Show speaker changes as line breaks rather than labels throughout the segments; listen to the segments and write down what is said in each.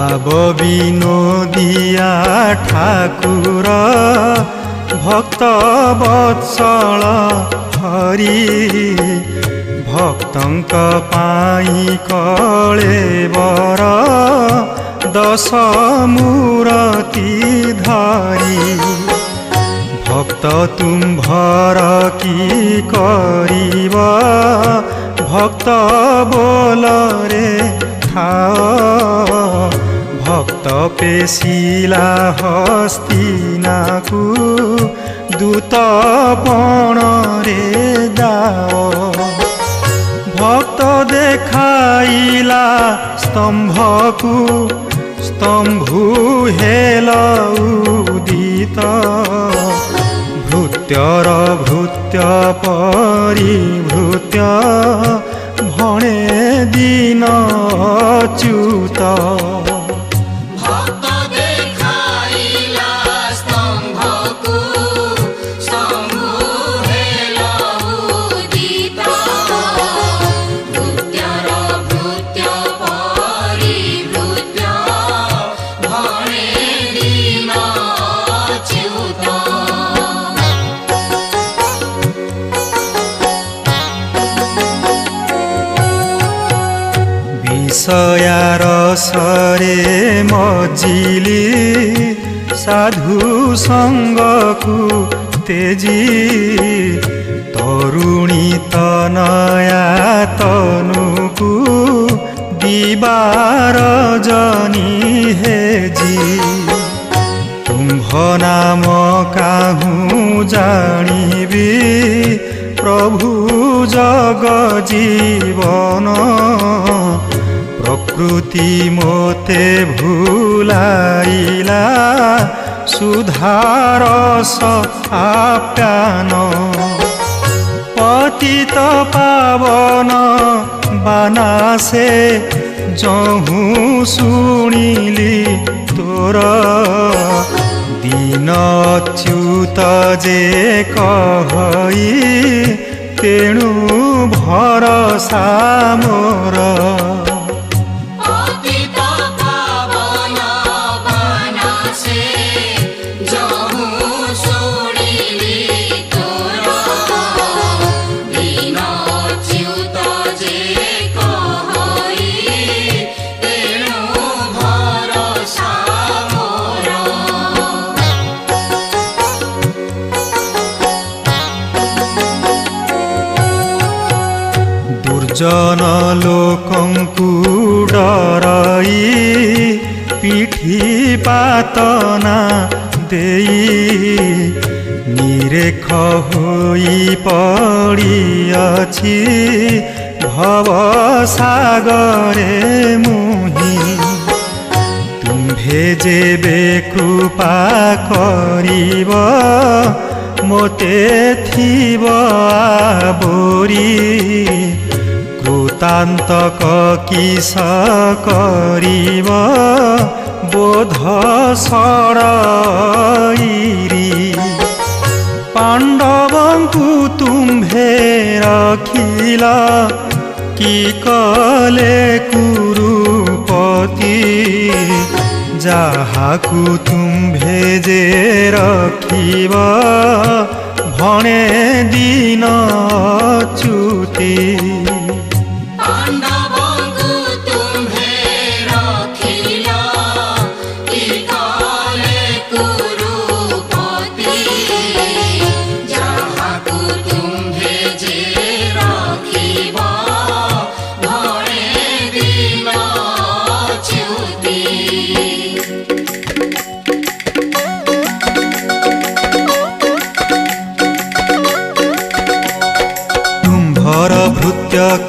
भाव विनोदिया ठाकुर भक्त वत्सल हरि भक्तंक पाई कलेवर दश मूरति धारी भक्त तुम्भर की करिबा भक्त बोल रे खाओ भक्त पेशिला हस्तिनाकु दूत पण रे दाओ भक्त देखाइला स्तंभकु स्तंभु हेल उदित भृत्यर भृत्य परिभृत्य भणे दीन अच्युत विषया रसरे मजिली साधु संगकु तेजी तरुणी तनया तनुकु दिबार जनी हेजी तुम्भ नाम काहू जानिबी प्रभु जग जीवन प्रकृति मोते भूलाइला सुधारस आप्यान पतित पावन बानासे जहूँ शुणिली तोर दीन अच्युत जे कहई तेणु भरसा मोर जन लोकंकु डराई पिठी पातना देई निरेख होई पड़ी अछि भव सागरे मुही तुम्भे जेबे कृपा करिब मोते थिब बोरी कृतांतक किस करिब बोध सरईरी पांडवंकु तुम्भे रखिल कि कले कुरुपति जाहाकु तुम्भे जे रखिब भणे दीन अच्युति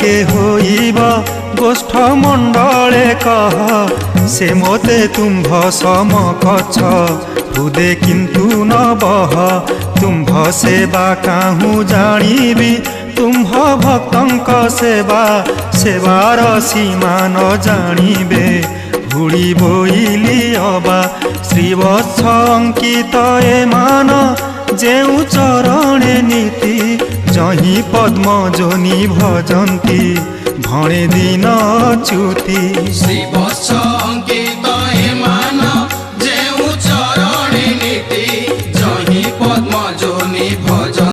के होइबा गोष्ठ मंडले कह से मोते तुम्भ समकक्ष हृदय किंतु न बह तुम्भ सेवा काहू जानिबी तुम्भ भक्तंक सेवा सेवार सीमा न जानिबे हुड़ी बोइली अबा श्रीवत्स अंकित ए मान जेउ चरणे नीति जही पद्म जोनि भजंती भणे दीन अच्युति
श्रीवत्स अंकित